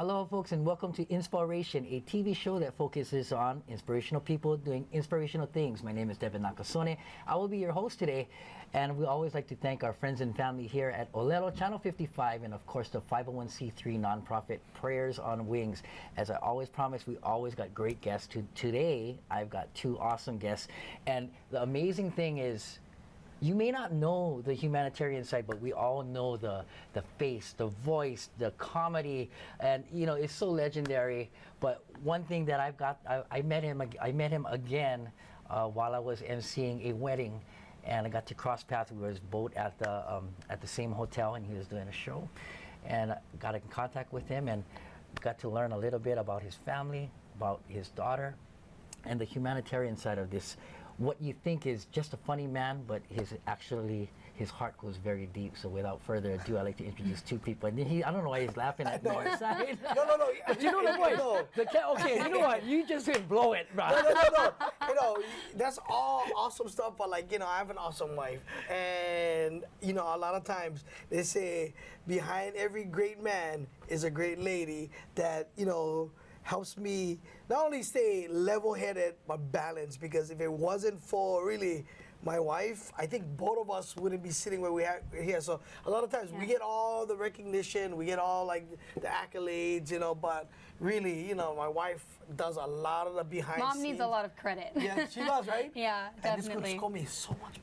Hello, folks, and welcome to InsPOWration, a TV show that focuses on inspirational people doing inspirational things. My name is Devin Nakasone. I will be your host today, and we always like to thank our friends and family here at Olelo Channel 55, and of course the 501c3 nonprofit Prayers on Wings. As I always promise, we always got great guests. Today, I've got two awesome guests, and the amazing thing is, you may not know the humanitarian side, but we all know the face, the voice, the comedy, and it's so legendary. But one thing that I met him again while I was emceeing a wedding, and I got to cross paths. We were both at the same hotel, and he was doing a show, and I got in contact with him and got to learn a little bit about his family, about his daughter, and the humanitarian side of this. What you think is just a funny man, but his heart goes very deep. So without further ado, I'd like to introduce two people. And I don't know why he's laughing at me. No. But you know the voice. Okay, you know what? You just didn't blow it, bro. No. That's all awesome stuff, but I have an awesome wife. And, a lot of times they say behind every great man is a great lady that, helps me not only stay level-headed but balanced, because if it wasn't for really my wife, I think both of us wouldn't be sitting where we are here. So a lot of times we get all the recognition, we get all the accolades, but really, my wife does a lot of the behind Mom scenes. needs a lot of credit. Yeah, she does, right? Yeah, and definitely. this could score me so much.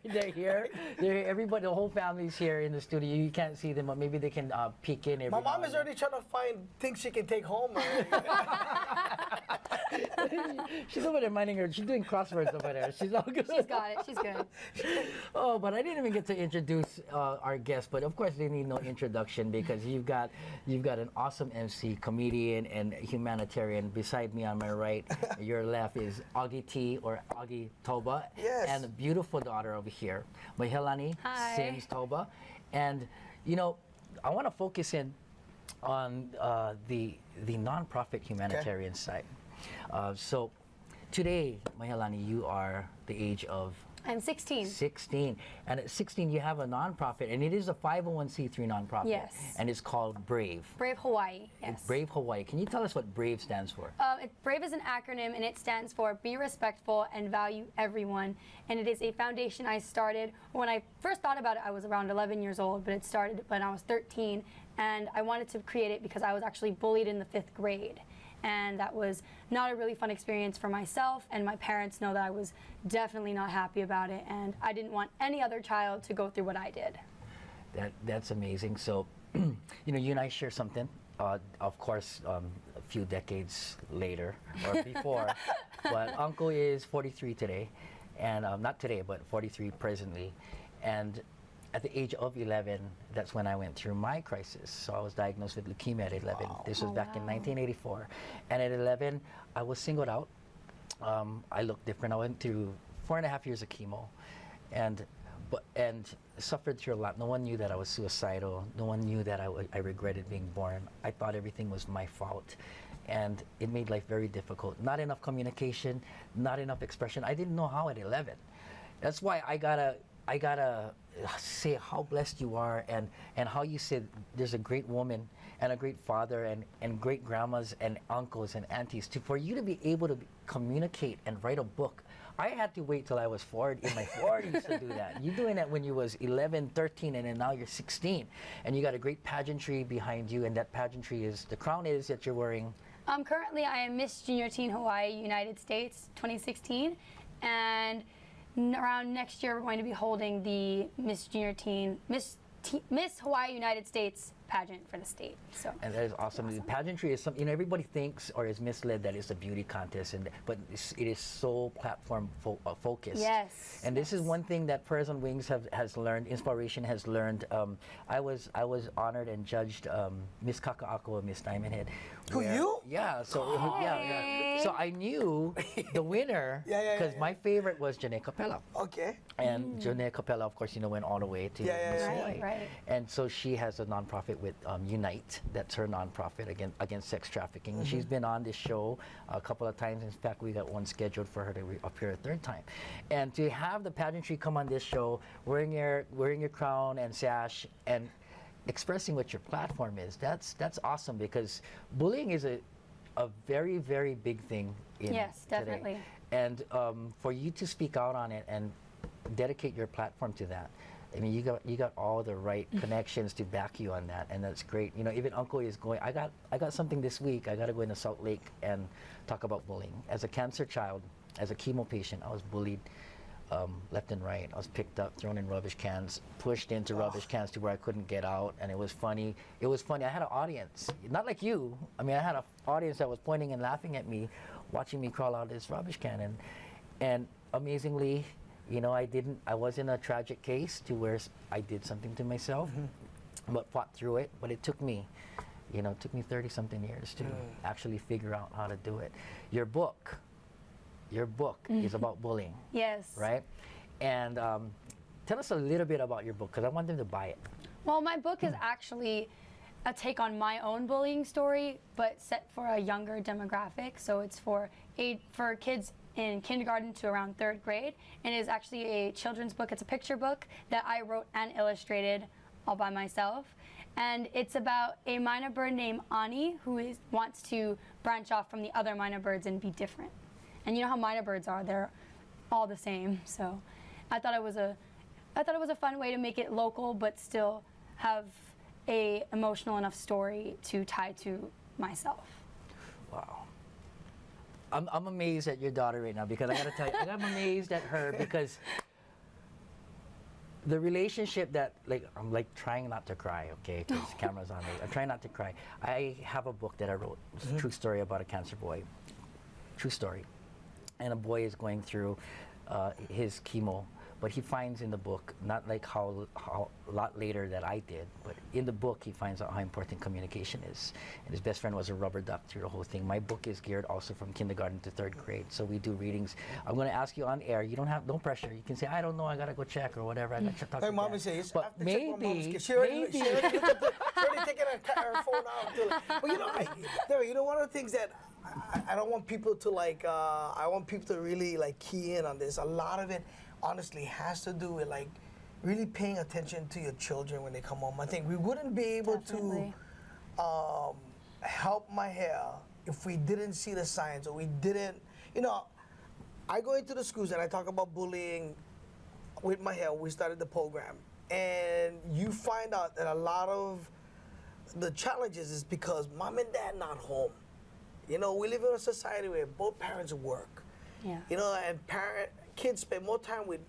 They're here. Everybody, the whole family's here in the studio. You can't see them, but maybe they can peek in. My mom is already trying to find things she can take home. She's over there minding her. She's doing crosswords over there. She's all good. She's got it. She's good. Oh, but I didn't even get to introduce our guest. But of course, they need no introduction because you've got an awesome MC, comedian, and humanitarian. Beside me on my right, your left is Augie T or Augie Toba, and a beautiful daughter over here, Mahealani. Hi. Sims Toba, and I want to focus in on the nonprofit humanitarian side. So today, Mahealani, you are the age of? I'm 16. 16. And at 16, you have a nonprofit, and it is a 501c3 nonprofit. Yes. And it's called Brave. Brave Hawaii, yes. Brave Hawaii. Can you tell us what Brave stands for? Brave is an acronym, and it stands for Be Respectful and Value Everyone. And it is a foundation I started. When I first thought about it, I was around 11 years old, but it started when I was 13. And I wanted to create it because I was actually bullied in the 5th grade. And that was not a really fun experience for myself, and my parents know that I was definitely not happy about it, and I didn't want any other child to go through what I did. That's amazing. So, you and I share something. Of course, a few decades later or before, but Uncle is 43 today, and not today, but 43 presently, and at the age of 11, that's when I went through my crisis. So I was diagnosed with leukemia at 11. Wow. This was back in 1984. And at 11, I was singled out. I looked different. I went through 4.5 years of chemo and suffered through a lot. No one knew that I was suicidal. No one knew that I regretted being born. I thought everything was my fault. And it made life very difficult. Not enough communication, not enough expression. I didn't know how at 11. That's why I gotta say how blessed you are, and how you said there's a great woman and a great father and great grandmas and uncles and aunties for you to be able to communicate and write a book. I had to wait till I was 40, in my 40s to do that. You're doing that when you was 11, 13, and then now you're 16. And you got a great pageantry behind you, and that pageantry is, the crown is that you're wearing. Currently, I am Miss Junior Teen Hawaii United States 2016, and around next year, we're going to be holding the Miss Hawaii United States pageant for the state. So, and that is awesome. The pageantry is something, everybody thinks or is misled that it's a beauty contest, but it is so platform focused. Yes. And this is one thing that Prayers on Wings has learned, InsPOWration has learned. I was honored and judged Miss Kaka'ako and Miss Diamond Head. Who, you? Yeah. So yeah. So I knew the winner because my favorite was Janae Capella. Okay. And Janae Capella, of course, went all the way to Miss Hawaii. Right. And so she has a nonprofit with Unite. That's her nonprofit against sex trafficking. Mm-hmm. She's been on this show a couple of times. In fact, we got one scheduled for her to appear a 3rd time. And to have the pageantry come on this show, wearing your crown and sash, and expressing what your platform is. That's awesome, because bullying is a very, very big thing in Yes, today. definitely. And for you to speak out on it and dedicate your platform to that, I mean, you got all the right connections to back you on that, and that's great. You know, even Uncle is going. I got something this week. I got to go into Salt Lake and talk about bullying. As a cancer child, as a chemo patient, I was bullied left and right. I was picked up, thrown in rubbish cans, pushed into rubbish cans to where I couldn't get out, and it was funny. It was funny. I had an audience, not like you. I mean, I had an audience that was pointing and laughing at me, watching me crawl out of this rubbish can, and amazingly, you know, I was in a tragic case to where I did something to myself, but fought through it. But it took me, you know, it took me 30-something years to actually figure out how to do it. Your book is about bullying, Yes. right? And tell us a little bit about your book, because I want them to buy it. Well, my book is actually a take on my own bullying story, but set for a younger demographic. So it's for kids in kindergarten to around 3rd grade, and it is actually a children's book. It's a picture book that I wrote and illustrated all by myself. And it's about a minor bird named Ani who wants to branch off from the other minor birds and be different. And you know how minor birds are, they're all the same. So I thought it was a fun way to make it local but still have a emotional enough story to tie to myself. Wow. I'm amazed at your daughter right now, because I gotta tell you, I'm amazed at her, because the relationship that, like, I'm like trying not to cry, okay, because the camera's on me. I'm trying not to cry. I have a book that I wrote. It's a true story about a cancer boy. True story. And a boy is going through his chemo, but he finds in the book, not like how a lot later that I did, but in the book he finds out how important communication is. And his best friend was a rubber duck through the whole thing. My book is geared also from kindergarten to 3rd grade, so we do readings. I'm going to ask you on air. You don't have no pressure. You can say, I don't know, I got to go check or whatever. I got to talk Like to mommy Dad." says, But maybe, she already taking her phone out. But you know, one of the things that I don't want people to like. I want people to really like key in on this. A lot of it, honestly, has to do with like really paying attention to your children when they come home. I think we wouldn't be able Definitely. to help Maheal if we didn't see the signs, or we didn't. You know, I go into the schools and I talk about bullying with Maheal. We started the program, and you find out that a lot of the challenges is because mom and dad not home. You know, we live in a society where both parents work. Yeah. You know, and kids spend more time with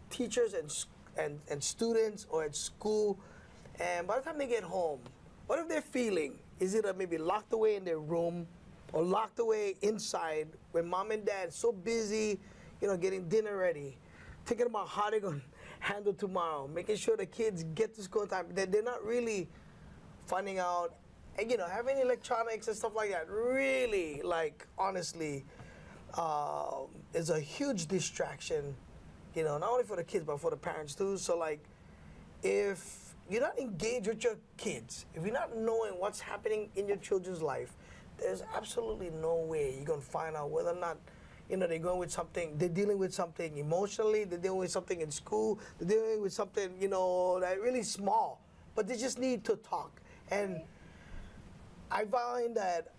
teachers and students or at school. And by the time they get home, what if they're feeling? Is it maybe locked away in their room or locked away inside when mom and dad so busy, you know, getting dinner ready, thinking about how they're going to handle tomorrow, making sure the kids get to school on time. They're not really finding out, and, you know, having electronics and stuff like that really, like, honestly, is a huge distraction, you know, not only for the kids, but for the parents too. So, like, if you're not engaged with your kids, if you're not knowing what's happening in your children's life, there's absolutely no way you're going to find out whether or not, you know, they're going with something, they're dealing with something emotionally, they're dealing with something in school, they're dealing with something, you know, that really small, but they just need to talk. And I find that,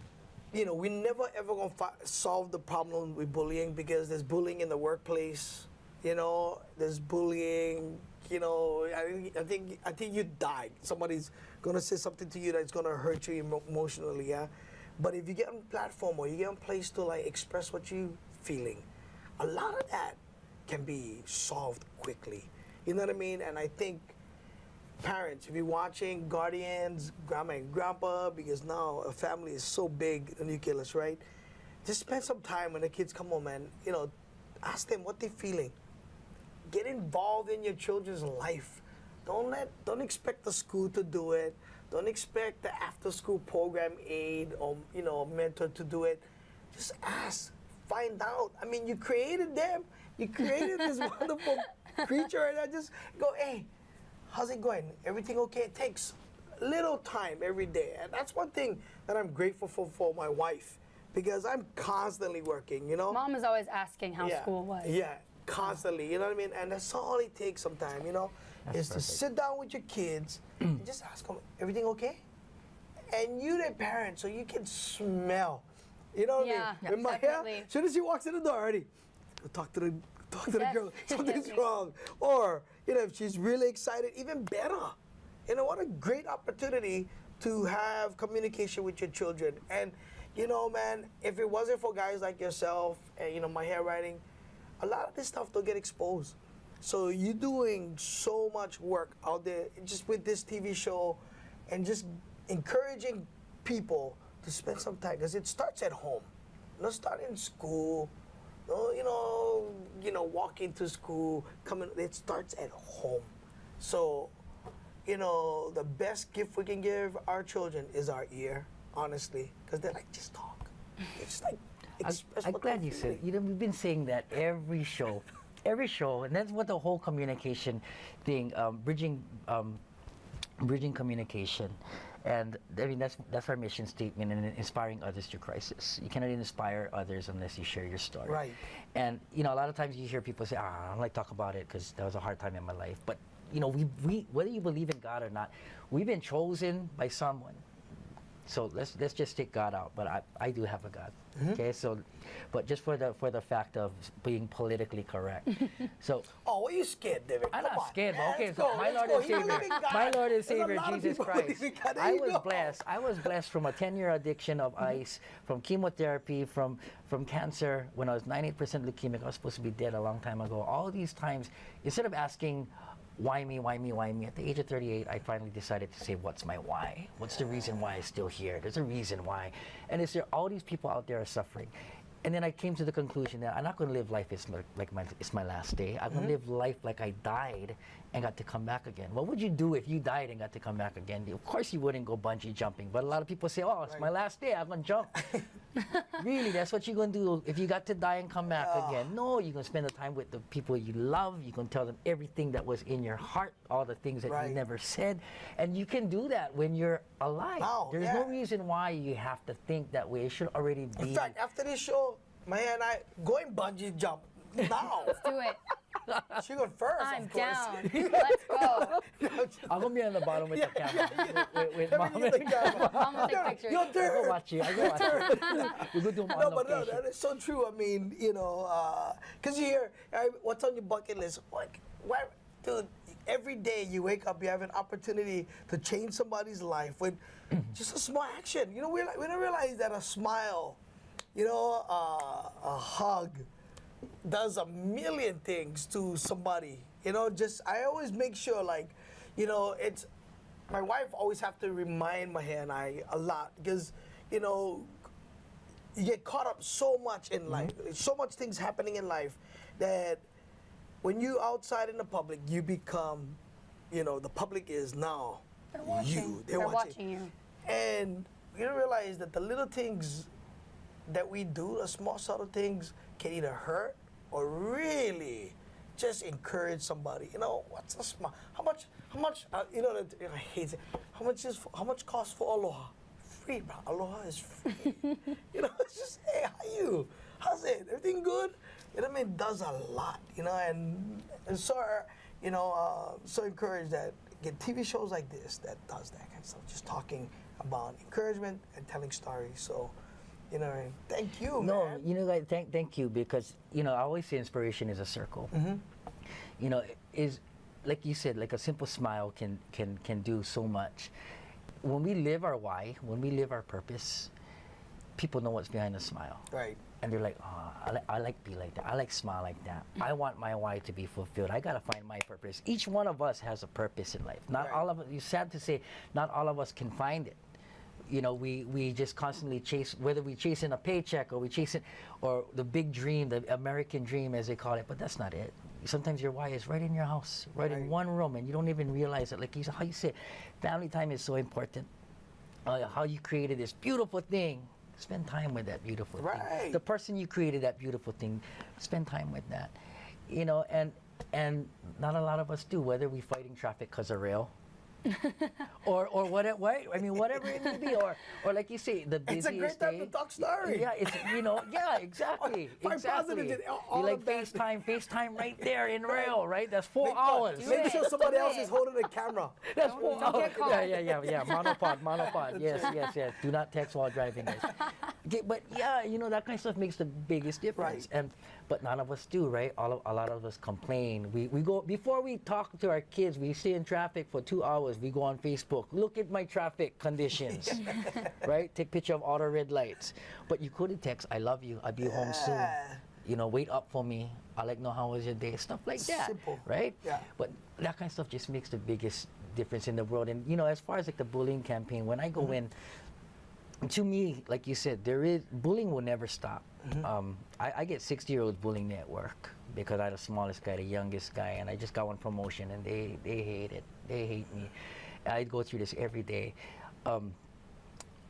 you know, we never ever gonna solve the problem with bullying, because there's bullying in the workplace, you know, there's bullying, you know, I think you died. Somebody's gonna say something to you that's gonna hurt you emotionally, yeah? But if you get on a platform or you get on a place to like express what you feeling, a lot of that can be solved quickly. You know what I mean? And I think parents, if you're watching, guardians, grandma and grandpa, because now a family is so big, the nucleus, right? Just spend some time when the kids come home and, you know, ask them what they're feeling. Get involved in your children's life. Don't expect the school to do it. Don't expect the after-school program aide or, you know, mentor to do it. Just ask, find out. I mean, you created them. You created this wonderful creature, and I just go, hey, how's it going? Everything okay? It takes little time every day. And that's one thing that I'm grateful for my wife, because I'm constantly working, you know? Mom is always asking how school was. Yeah, constantly, you know what I mean? And that's all it takes sometimes, you know? is to sit down with your kids and just ask them, everything okay? And you, their parents, so you can smell. You know what Yeah, I mean? With Mahea, definitely. as soon as she walks in the door already, go talk to the Yes. girl, something's Yes. wrong. Or, you know, if she's really excited, even better. You know, what a great opportunity to have communication with your children. And, you know, man, if it wasn't for guys like yourself and, you know, my handwriting, a lot of this stuff don't get exposed. So you're doing so much work out there just with this TV show and just encouraging people to spend some time, because it starts at home. Not start in school, no, you know, walking to school, it starts at home. So, you know, the best gift we can give our children is our ear, honestly, because they're like, just talk. It's just like, express I'm what glad they're you said. feeling. You know, we've been saying that every show, and that's what the whole communication thing, bridging communication, and I mean that's our mission statement, and inspiring others through crisis. You cannot inspire others unless you share your story. Right. And you know, a lot of times you hear people say, I don't like to talk about it because that was a hard time in my life. But you know, we whether you believe in God or not, we've been chosen by someone. So let's just take God out, but I do have a God. Okay, so, but just for the fact of being politically correct. So Oh, what are you scared, David? I'm Come not on. scared, but Man, okay, let's so go, my let's Lord go. and You Savior, believe in God. my Lord and There's a Savior lot of Jesus people Christ. believe in God. There I you was go. blessed. I was blessed from a 10-year addiction of ice, from chemotherapy, from cancer. When I was 98% leukemic, I was supposed to be dead a long time ago. All these times, instead of asking, why me, why me, why me? At the age of 38, I finally decided to say, what's my why? What's the reason why I'm still here? There's a reason why. And is there all these people out there are suffering? And then I came to the conclusion that I'm not going to live life it's my last day. I'm going to live life like I died and got to come back again. What would you do if you died and got to come back again? Of course you wouldn't go bungee jumping, but a lot of people say, oh, it's my last day, I'm going to jump. Really, that's what you're going to do if you got to die and come back again? No, you're going to spend the time with the people you love. You're going to tell them everything that was in your heart, all the things that you never said. And you can do that when you're alive. Wow, There's no reason why you have to think that way. It should already be. In fact, after this show, Mahea and I going bungee jump now. Let's do it. She going first, I'm of course. down. Let's go. I'm going to be on the bottom with the camera. With Let mom. me get the camera. Mom will take pictures. Your I go turn. watch you. I go watch you. We go do them on No, but no, location. that is so true. I mean, you know, because you hear, what's on your bucket list? Like, why, dude, every day you wake up, you have an opportunity to change somebody's life with just a small action. You know, we don't realize that a smile, you know, a hug does a million things to somebody. You know, just, I always make sure, like, you know, it's, my wife always have to remind Mahea and I a lot because, you know, you get caught up so much in life, so much things happening in life that when you outside in the public, you become, you know, the public is now They're watching. They're watching. you. And you don't realize that the little things that we do, the small subtle things, can either hurt or really just encourage somebody. You know, what's a small? How much? You know, I hate it. How much costs for aloha? Free, bro. Aloha is free. You know, it's just, hey, how you? How's it? Everything good? You know what I mean? It does a lot. You know, and so, you know, so encouraged that get TV shows like this that does that kind of stuff. Just talking about encouragement and telling stories. So, you know, thank you, No, man. you know, like, thank you, because, you know, I always say inspiration is a circle. You know, is like you said, like a simple smile can do so much. When we live our why, when we live our purpose, people know what's behind the smile. Right. And they're like, oh, I like be like that. I like smile like that. I want my why to be fulfilled. I gotta find my purpose. Each one of us has a purpose in life. Not all of us. It's sad to say, not all of us can find it. You know, we just constantly chase, whether we chasing a paycheck or we chasing, or the big dream, the American dream as they call it. But that's not it. Sometimes your why is right in your house, right in one room, and you don't even realize it. Like how you say, family time is so important. How you created this beautiful thing. Spend time with that beautiful thing. The person you created that beautiful thing, spend time with that. You know, and not a lot of us do, whether we fighting traffic because of rail, or whatever. I mean, whatever it may be, or like you say, the It's a busiest great time day. to talk story. Yeah, it's yeah, exactly, Find exactly. positives in You all like of that. FaceTime right there in rail, right? That's 4 Make- hours. Make sure somebody Do else it. is holding the camera. That's 4 Don't hours. get caught. Yeah. Monopod. Yes. Do not text while driving, guys. Okay, but yeah, that kind of stuff makes the biggest difference. Right. But none of us do, right? A lot of us complain. We go before we talk to our kids. We stay in traffic for 2 hours. We go on Facebook. Look at my traffic conditions, right? Take picture of all the red lights. But you couldn't text, "I love you. I'll be home soon." Wait up for me. I'll know how was your day. Stuff like that, Simple. right? Yeah. But that kind of stuff just makes the biggest difference in the world. And as far as like the bullying campaign, when I go in, to me, like you said, bullying will never stop. I get 60-year-olds bullying me at work because I'm the smallest guy, the youngest guy, and I just got one promotion, and they hate it. They hate me. I go through this every day.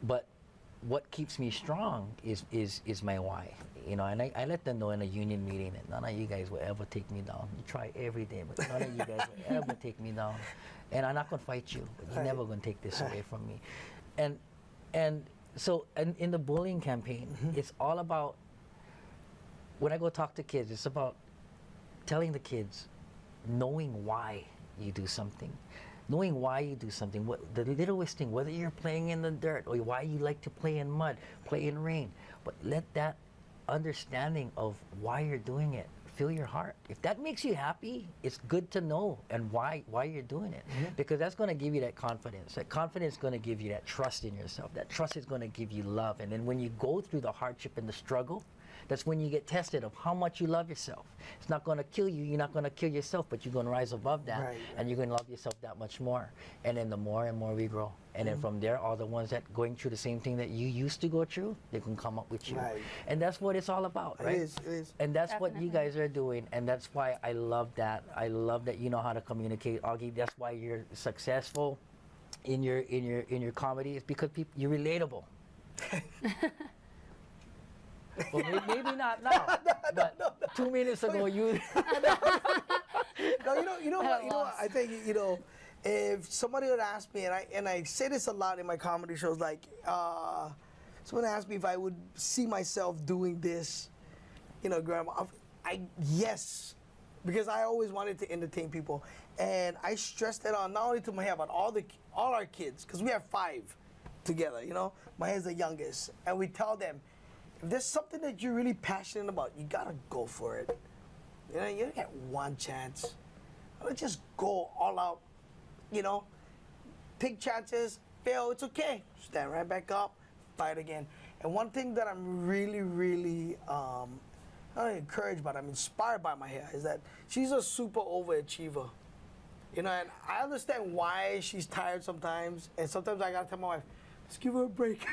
But what keeps me strong is my why. And I let them know in a union meeting that none of you guys will ever take me down. You try every day, but none of you guys will ever take me down. And I'm not going to fight you, but you're never going to take this away from me. And so in the bullying campaign, it's all about, when I go talk to kids, it's about telling the kids, knowing why you do something. Knowing why you do something, the littlest thing, whether you're playing in the dirt or why you like to play in mud, play in rain, but let that understanding of why you're doing it fill your heart. If that makes you happy, it's good to know and why you're doing it, because that's going to give you that confidence. That confidence is going to give you that trust in yourself. That trust is going to give you love. And then when you go through the hardship and the struggle, that's when you get tested of how much you love yourself. It's not going to kill you. You're not going to kill yourself, but you're going to rise above that, Right. and you're going to love yourself that much more. And then the more and more we grow. And then from there, all the ones that going through the same thing that you used to go through, they can come up with you. Right. And that's what it's all about, right? It is. And that's what you Definitely. guys are doing, and that's why I love that. I love that you know how to communicate, Augie. That's why you're successful in your comedy. It's because you're relatable. Well, maybe not now, but 2 minutes ago you. No, you know what? I think if somebody would ask me, and I say this a lot in my comedy shows, like someone asked me if I would see myself doing this, Grandma. Yes, because I always wanted to entertain people, and I stressed that on not only to Maheal but all our kids, because we have 5 together. Maheal's the youngest, and we tell them, if there's something that you're really passionate about, you gotta go for it. You don't get one chance. Don't just go all out. Take chances, fail, it's okay. Stand right back up, fight again. And one thing that I'm really, really not encouraged, but I'm inspired by Maheal is that she's a super overachiever. And I understand why she's tired sometimes, and sometimes I gotta tell my wife, let's give her a break.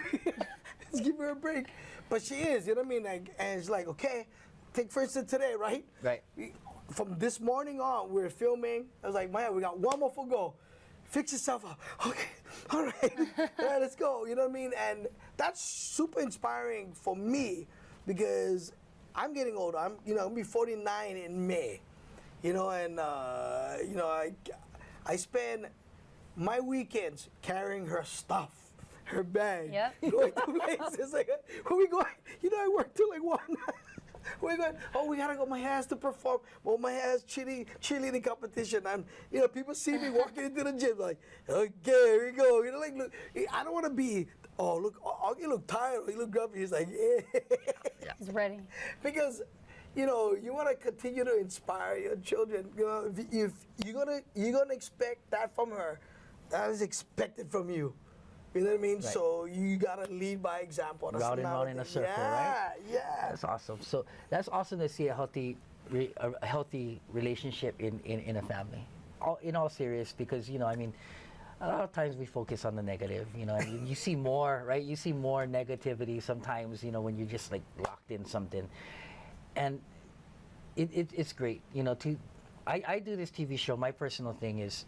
Let's give her a break. But she is, you know what I mean? And it's like, okay, take for instance today, right? Right. From this morning on, we're filming. I was like, man, we got one more for go. Fix yourself up. Okay, all right, let's go. You know what I mean? And that's super inspiring for me because I'm getting older. I'm gonna be 49 in May. And I spend my weekends carrying her stuff. Her bag. Yep. Going to places like, where we going? I work till like 1. We're going, we gotta go. My hair's to perform. Well, my hair's cheerleading competition. People see me walking into the gym like, okay, here we go. Look, I don't want to be, look, Augie look tired. Or he look grumpy. He's like, yeah. He's ready. Because, you want to continue to inspire your children. If you're gonna expect that from her, that is expected from you. You know what I mean? Right. So you gotta lead by example. That's Round and another round in a thing. circle, right? Yeah. That's awesome. So that's awesome to see a healthy relationship in a family. In all serious, because a lot of times we focus on the negative. You see more, right? You see more negativity sometimes. When you're just like locked in something, and it's great. I do this TV show. My personal thing is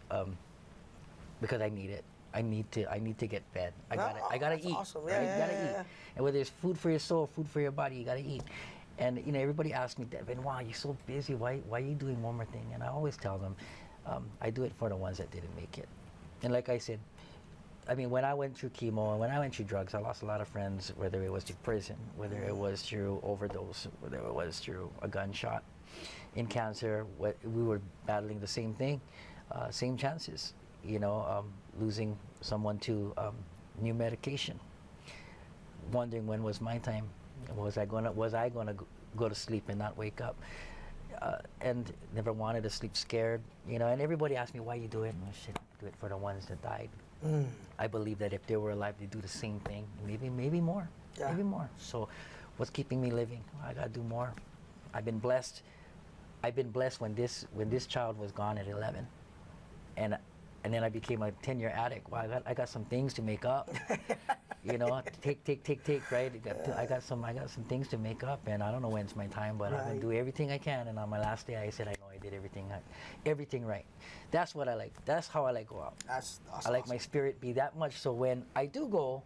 because I need it. I need to get fed. I gotta that's eat. awesome. Right? Yeah, You gotta yeah, eat. yeah. And whether it's food for your soul, food for your body, you gotta eat. And everybody asks me, Devin, wow, you're so busy. Why are you doing one more thing? And I always tell them, I do it for the ones that didn't make it. And like I said, I mean, when I went through chemo and when I went through drugs, I lost a lot of friends, whether it was through prison, whether it was through overdose, whether it was through a gunshot. In cancer, we were battling the same thing, same chances, losing someone to new medication, wondering when was my time, was I gonna go to sleep and not wake up, and never wanted to sleep scared, and everybody asked me why you do it, and I said, do it for the ones that died. I believe that if they were alive, they'd do the same thing, maybe more, maybe more. So what's keeping me living? I gotta do more. I've been blessed when this child was gone at 11, and then I became a 10-year addict. Well, I got some things to make up, take, right? I got some things to make up, and I don't know when it's my time, but I'm gonna do everything I can. And on my last day, I said I know I did everything right. That's what I like. That's how I like go out. That's I like my spirit be that much, so when I do go,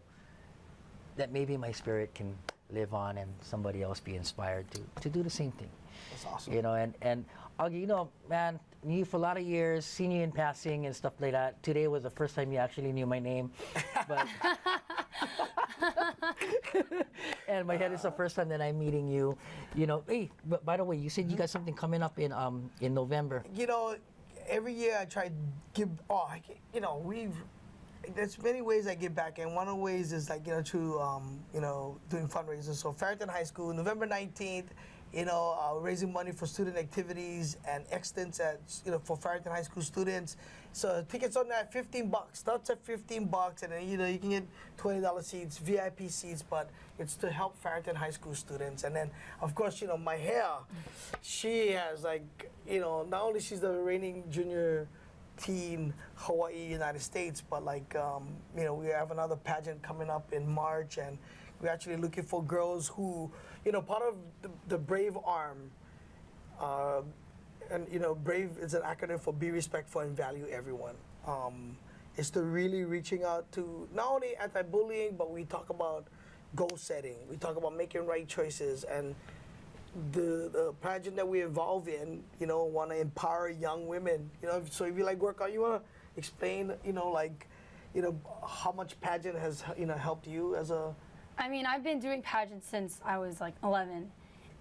that maybe my spirit can live on and somebody else be inspired to do the same thing. That's awesome. And Augie, man, knew you for a lot of years, seen you in passing and stuff like that. Today was the first time you actually knew my name. But and my head is the first time that I'm meeting you. Hey, but by the way, you said you got something coming up in November. Every year I try to give. There's many ways I give back, and one of the ways is through doing fundraisers. So Farrington High School, November 19th. Raising money for student activities and extents for Farrington High School students. So tickets on that $15. Starts at $15, and then you can get $20 seats, VIP seats, but it's to help Farrington High School students. And then of course Maheal, she has not only she's the reigning junior teen Hawaii United States, but we have another pageant coming up in March, and we're actually looking for girls who, part of the Brave Arm, and Brave is an acronym for Be Respectful and Value Everyone. Is to really reaching out to not only anti-bullying, but we talk about goal setting. We talk about making right choices, and the pageant that we involve in, want to empower young women. So if you like workout, you want to explain, how much pageant has helped you as a. I mean, I've been doing pageants since I was 11,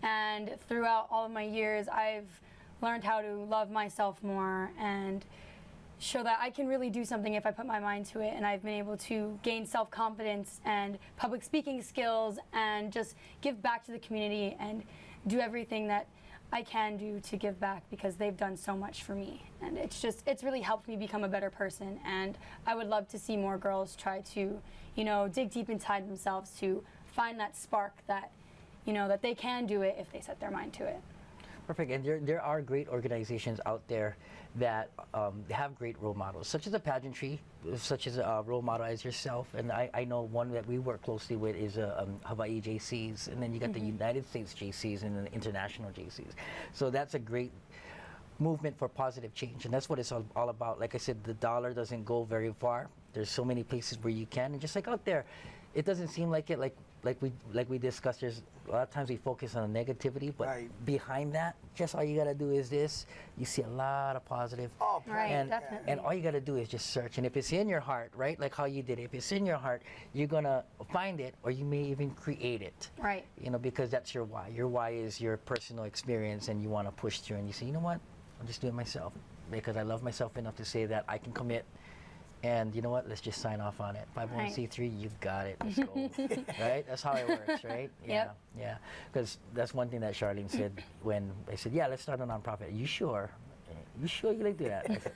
and throughout all of my years, I've learned how to love myself more and show that I can really do something if I put my mind to it, and I've been able to gain self-confidence and public speaking skills and just give back to the community and do everything that I can do to give back, because they've done so much for me, and it's really helped me become a better person. And I would love to see more girls try to dig deep inside themselves to find that spark that that they can do it if they set their mind to it. Perfect. And there are great organizations out there that have great role models, such as a pageantry, such as a role model as yourself. And I know one that we work closely with is Hawaii JCs, and then you got the United States JCs and the international JCs. So that's a great movement for positive change, and that's what it's all about. Like I said, the dollar doesn't go very far. There's so many places where you can, and just like out there, it doesn't seem like it. Like we discussed, there's a lot of times we focus on negativity, but behind that, just all you gotta do is this. You see a lot of positive. Oh, right, definitely. And all you gotta do is just search, and if it's in your heart, right, like how you did it, if it's in your heart, you're gonna find it, or you may even create it. Right. Because that's your why. Your why is your personal experience, and you want to push through, and you say, you know what, I'll just do it myself, because I love myself enough to say that I can commit. And you know what? Let's just sign off on it. 501c3, you've got it. Let's go. Right? That's how it works, right? Yeah. Yep. Yeah. Because that's one thing that Charlene said when I said, yeah, let's start a nonprofit. You sure? You sure you like do that? I said,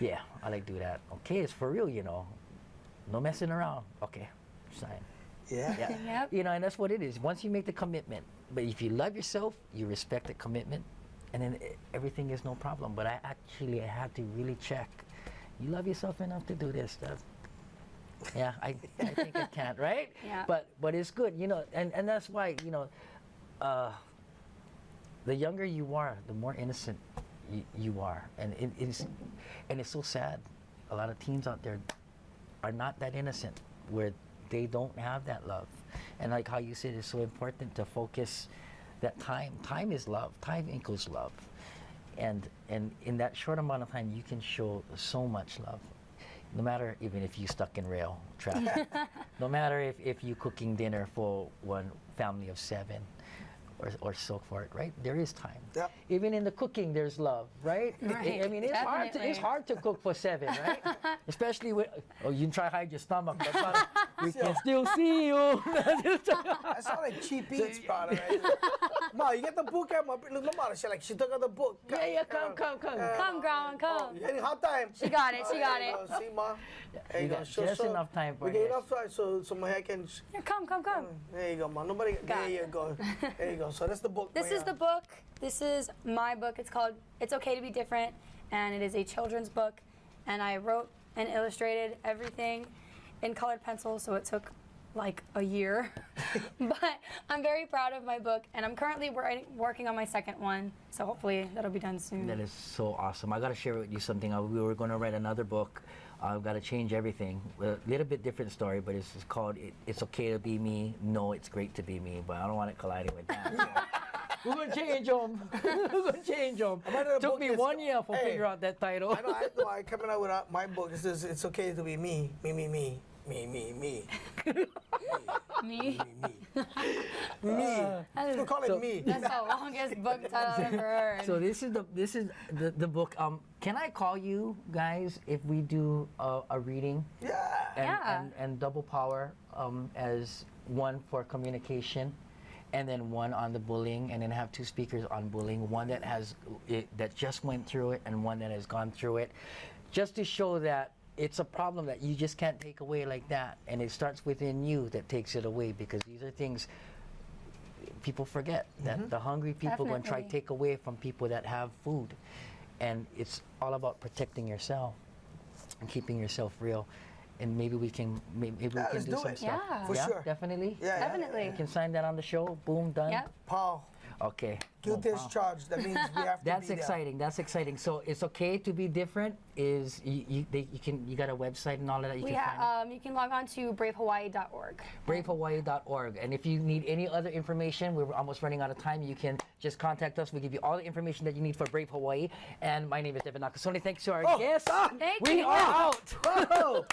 yeah, I like do that. Okay, it's for real, No messing around. Okay, sign. Yeah. Yep. And that's what it is. Once you make the commitment, but if you love yourself, you respect the commitment, and then everything is no problem. But I had to really check. You love yourself enough to do this stuff. Yeah, I think I can't, right? Yeah. But it's good, and that's why, the younger you are, the more innocent you are, and it's so sad. A lot of teens out there are not that innocent, where they don't have that love, and like how you said, it's so important to focus that time. Time is love. Time equals love. And in that short amount of time, you can show so much love. no matter even if you stuck in rail traffic, no matter if you cooking dinner for one family of 7 or so forth, right? There is time. Yep. Even in the cooking, there's love, right? Right, I mean, it's definitely. hard to cook for 7, right? Especially when, you can try hide your stomach, but we can still see you. That sounds like cheap eats, brother. Right there. Ma, you get the book out, look, my mother, she took out the book. Yeah, come. Come, Grandma, come. You any hot time? She got it, she got There you it. go. See, Ma? There We you go. got just enough time for We get this. enough time so my hair can... Here, come. There you go, Ma. Nobody... Got There it. you go. There you go. So that's the book. This is Mahealani. the book. This is my book. It's called It's Okay to Be Different, and it is a children's book. And I wrote and illustrated everything in colored pencil, so it took like a year. But I'm very proud of my book, and I'm currently working on my second one, so hopefully that'll be done soon. That is so awesome. I got to share with you something. We were going to write another book. I've got to change everything. A little bit different story, but it's called It's Okay to Be Me. No, It's Great to Be Me, but I don't want it colliding with that. So. We're going to change them. We're going to change them. Another Took book me is- 1 year to Hey, figure out that title. I know. I'm coming out with my book. It says, It's Okay to Be Me. Me. Me? Me. That is- People call it me. That's the longest book title I've ever heard. So this is the book. Can I call you guys if we do a reading? Yeah. Yeah. And double power as one for communication, and then one on the bullying, and then have 2 speakers on bullying. One that that just went through it, and one that has gone through it, just to show that it's a problem that you just can't take away like that, and it starts within you that takes it away, because these are things people forget, that the hungry people going to try to Definitely. take away from people that have food, and it's all about protecting yourself and keeping yourself real. And maybe we can let's do do some it. stuff. Yeah. For sure. Definitely. Yeah. Definitely. You can sign that on the show. Boom, done. Yep. Paul, Okay. guilty Oh, as wow. charged. That means we have to That's be there. exciting. That's exciting. So it's okay to be different. Is you got a website and all of that you We can find. you can log on to bravehawaii.org. BraveHawaii.org. And if you need any other information, we're almost running out of time. You can just contact us. We give you all the information that you need for Brave Hawaii. And my name is Devin Nakasone. Thanks to our guests. Thank We you. are out. Oh.